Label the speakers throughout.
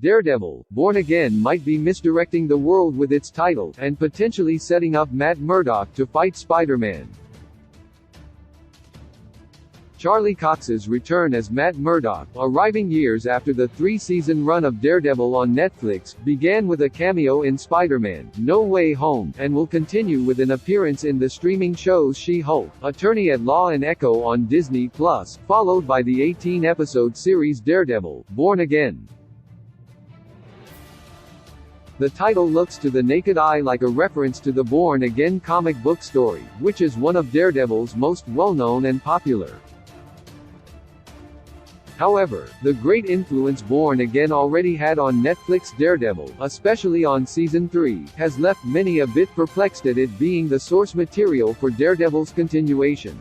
Speaker 1: Daredevil, Born Again might be misdirecting the world with its title, and potentially setting up Matt Murdock to fight Spider-Man. Charlie Cox's return as Matt Murdock, arriving years after the three-season run of Daredevil on Netflix, began with a cameo in Spider-Man: No Way Home, and will continue with an appearance in the streaming shows She-Hulk, Attorney at Law and Echo on Disney+, followed by the 18-episode series Daredevil, Born Again. The title looks to the naked eye like a reference to the Born Again comic book story, which is one of Daredevil's most well-known and popular. However, the great influence Born Again already had on Netflix Daredevil, especially on Season 3, has left many a bit perplexed at it being the source material for Daredevil's continuation.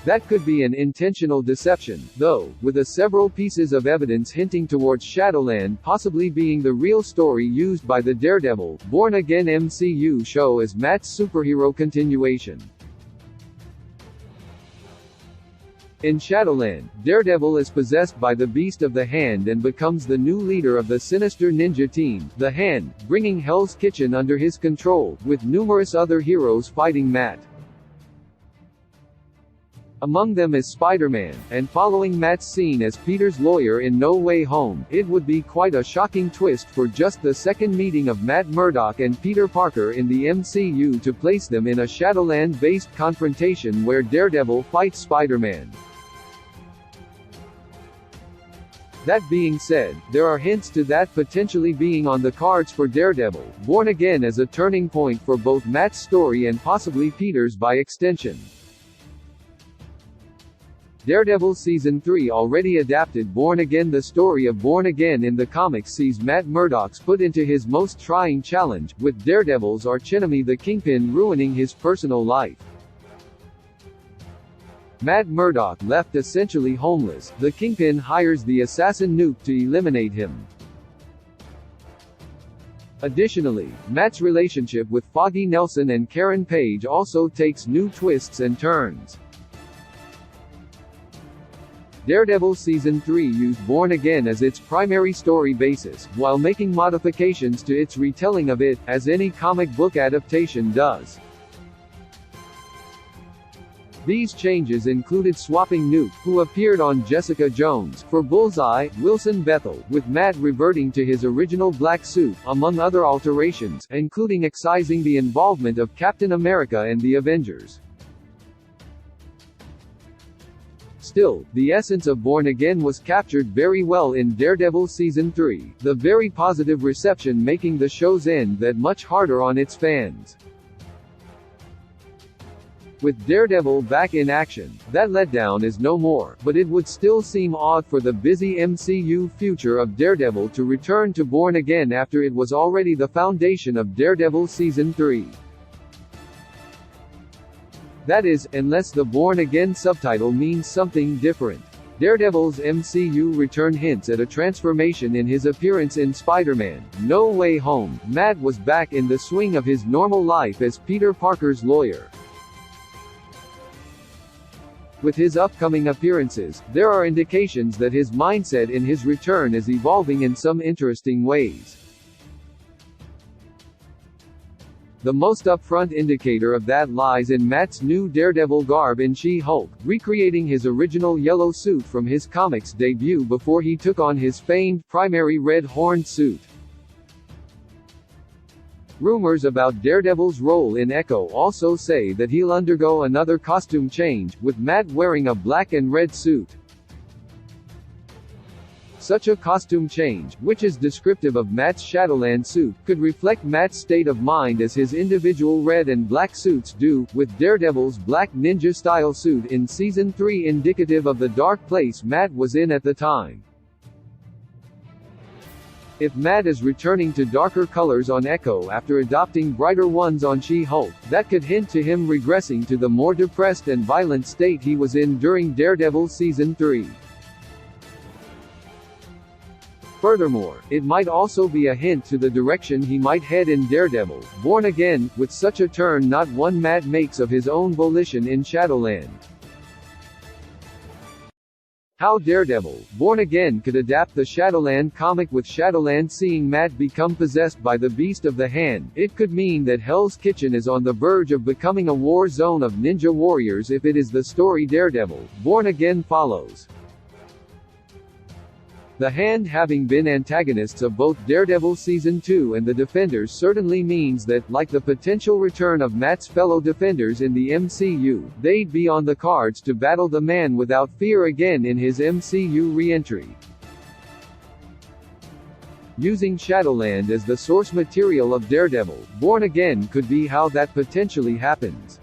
Speaker 1: That could be an intentional deception, though, with several pieces of evidence hinting towards Shadowland possibly being the real story used by the Daredevil, Born Again MCU show as Matt's superhero continuation. In Shadowland, Daredevil is possessed by the Beast of the Hand and becomes the new leader of the sinister ninja team, the Hand, bringing Hell's Kitchen under his control, with numerous other heroes fighting Matt. Among them is Spider-Man, and following Matt's scene as Peter's lawyer in No Way Home, it would be quite a shocking twist for just the second meeting of Matt Murdock and Peter Parker in the MCU to place them in a Shadowland-based confrontation where Daredevil fights Spider-Man. That being said, there are hints to that potentially being on the cards for Daredevil, Born Again as a turning point for both Matt's story and possibly Peter's by extension. Daredevil Season 3 already adapted Born Again. The story of Born Again in the comics sees Matt Murdock's put into his most trying challenge, with Daredevil's archenemy the Kingpin ruining his personal life. Matt Murdock left essentially homeless, the Kingpin hires the assassin Nuke to eliminate him. Additionally, Matt's relationship with Foggy Nelson and Karen Page also takes new twists and turns. Daredevil Season 3 used Born Again as its primary story basis, while making modifications to its retelling of it, as any comic book adaptation does. These changes included swapping Nuke, who appeared on Jessica Jones, for Bullseye, Wilson Bethel, with Matt reverting to his original black suit, among other alterations, including excising the involvement of Captain America and the Avengers. Still, the essence of Born Again was captured very well in Daredevil Season 3, the very positive reception making the show's end that much harder on its fans. With Daredevil back in action, that letdown is no more, but it would still seem odd for the busy MCU future of Daredevil to return to Born Again after it was already the foundation of Daredevil Season 3. That is, unless the Born Again subtitle means something different. Daredevil's MCU return hints at a transformation in his appearance in Spider-Man: No Way Home. Matt was back in the swing of his normal life as Peter Parker's lawyer. With his upcoming appearances, there are indications that his mindset in his return is evolving in some interesting ways. The most upfront indicator of that lies in Matt's new Daredevil garb in She-Hulk, recreating his original yellow suit from his comics debut before he took on his famed primary red horned suit. Rumors about Daredevil's role in Echo also say that he'll undergo another costume change, with Matt wearing a black and red suit. Such a costume change, which is descriptive of Matt's Shadowland suit, could reflect Matt's state of mind as his individual red and black suits do, with Daredevil's black ninja-style suit in Season 3 indicative of the dark place Matt was in at the time. If Matt is returning to darker colors on Echo after adopting brighter ones on She-Hulk, that could hint to him regressing to the more depressed and violent state he was in during Daredevil Season 3. Furthermore, it might also be a hint to the direction he might head in Daredevil, Born Again, with such a turn not one Matt makes of his own volition in Shadowland. How Daredevil, Born Again could adapt the Shadowland comic. With Shadowland seeing Matt become possessed by the Beast of the Hand, it could mean that Hell's Kitchen is on the verge of becoming a war zone of ninja warriors if it is the story Daredevil, Born Again follows. The Hand having been antagonists of both Daredevil Season 2 and the Defenders certainly means that, like the potential return of Matt's fellow Defenders in the MCU, they'd be on the cards to battle the Man Without Fear again in his MCU re-entry. Using Shadowland as the source material of Daredevil, Born Again could be how that potentially happens.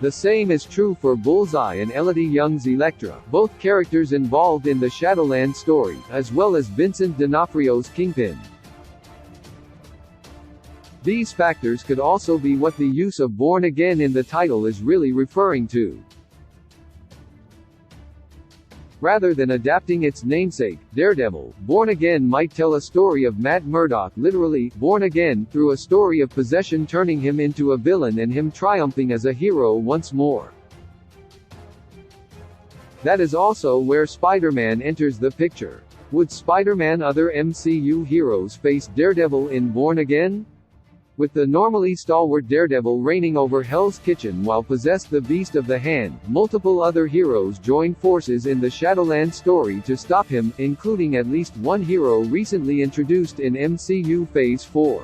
Speaker 1: The same is true for Bullseye and Elodie Young's Elektra, both characters involved in the Shadowland story, as well as Vincent D'Onofrio's Kingpin. These factors could also be what the use of Born Again in the title is really referring to. Rather than adapting its namesake, Daredevil, Born Again might tell a story of Matt Murdock literally, born again, through a story of possession turning him into a villain and him triumphing as a hero once more. That is also where Spider-Man enters the picture. Would Spider-Man other MCU heroes face Daredevil in Born Again? With the normally stalwart Daredevil reigning over Hell's Kitchen while possessed the Beast of the Hand, multiple other heroes join forces in the Shadowland story to stop him, including at least one hero recently introduced in MCU Phase 4.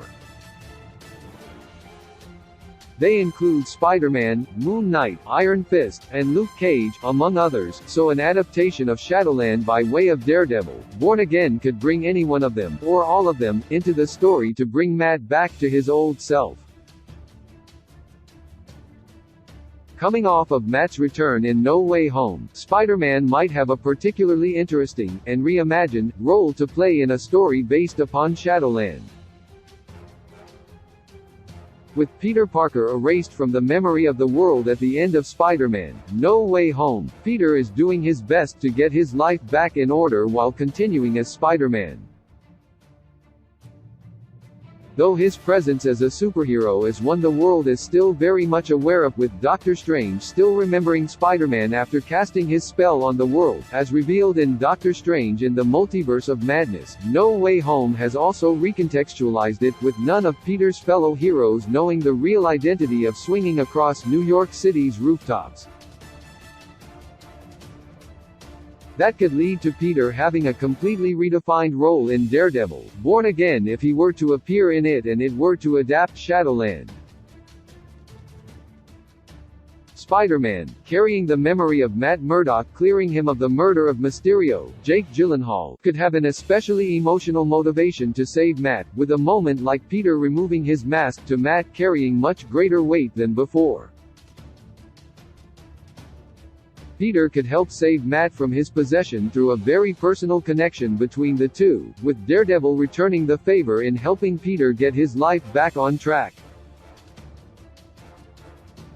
Speaker 1: They include Spider-Man, Moon Knight, Iron Fist, and Luke Cage, among others, so an adaptation of Shadowland by way of Daredevil, Born Again could bring any one of them, or all of them, into the story to bring Matt back to his old self. Coming off of Matt's return in No Way Home, Spider-Man might have a particularly interesting, and reimagined, role to play in a story based upon Shadowland. With Peter Parker erased from the memory of the world at the end of Spider-Man: No Way Home, Peter is doing his best to get his life back in order while continuing as Spider-Man. Though his presence as a superhero is one the world is still very much aware of, with Doctor Strange still remembering Spider-Man after casting his spell on the world, as revealed in Doctor Strange in the Multiverse of Madness. No Way Home has also recontextualized it, with none of Peter's fellow heroes knowing the real identity of swinging across New York City's rooftops. That could lead to Peter having a completely redefined role in Daredevil, Born Again if he were to appear in it and it were to adapt Shadowland. Spider-Man, carrying the memory of Matt Murdock clearing him of the murder of Mysterio, Jake Gyllenhaal, could have an especially emotional motivation to save Matt, with a moment like Peter removing his mask to Matt carrying much greater weight than before. Peter could help save Matt from his possession through a very personal connection between the two, with Daredevil returning the favor in helping Peter get his life back on track.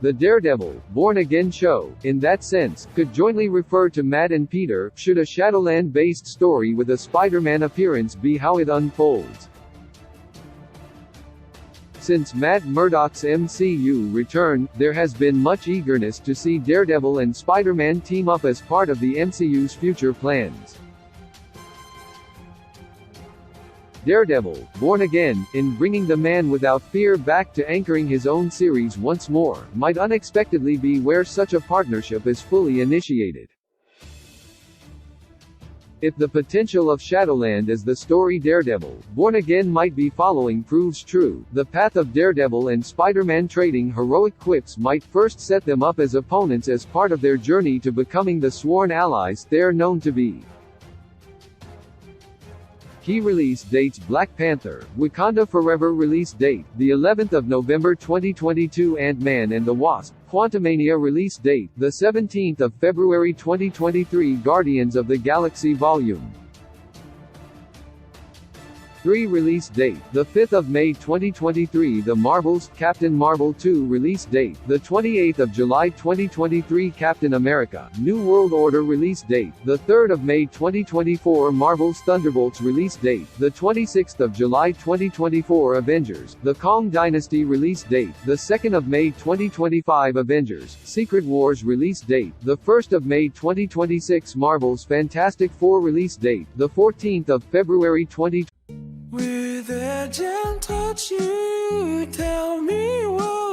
Speaker 1: The Daredevil, Born Again show, in that sense, could jointly refer to Matt and Peter, should a Shadowland-based story with a Spider-Man appearance be how it unfolds. Since Matt Murdock's MCU return, there has been much eagerness to see Daredevil and Spider-Man team up as part of the MCU's future plans. Daredevil, Born Again, in bringing the Man Without Fear back to anchoring his own series once more, might unexpectedly be where such a partnership is fully initiated. If the potential of Shadowland as the story Daredevil, Born Again might be following proves true, the path of Daredevil and Spider-Man trading heroic quips might first set them up as opponents as part of their journey to becoming the sworn allies they're known to be. Key release dates: Black Panther, Wakanda Forever release date, the 11th of November 2022. Ant-Man and the Wasp, Quantumania release date, the 17th of February 2023. Guardians of the Galaxy Vol. 3 release date, the 5th of May 2023. The Marvels, Captain Marvel 2 release date, the 28th of July 2023. Captain America, New World Order release date, the 3rd of May 2024. Marvel's Thunderbolts release date, the 26th of July 2024. Avengers, The Kong Dynasty release date, the 2nd of May 2025. Avengers, Secret Wars release date, the 1st of May 2026. Marvel's Fantastic Four release date, the 14th of February 2020.
Speaker 2: With a gentle touch, you tell me what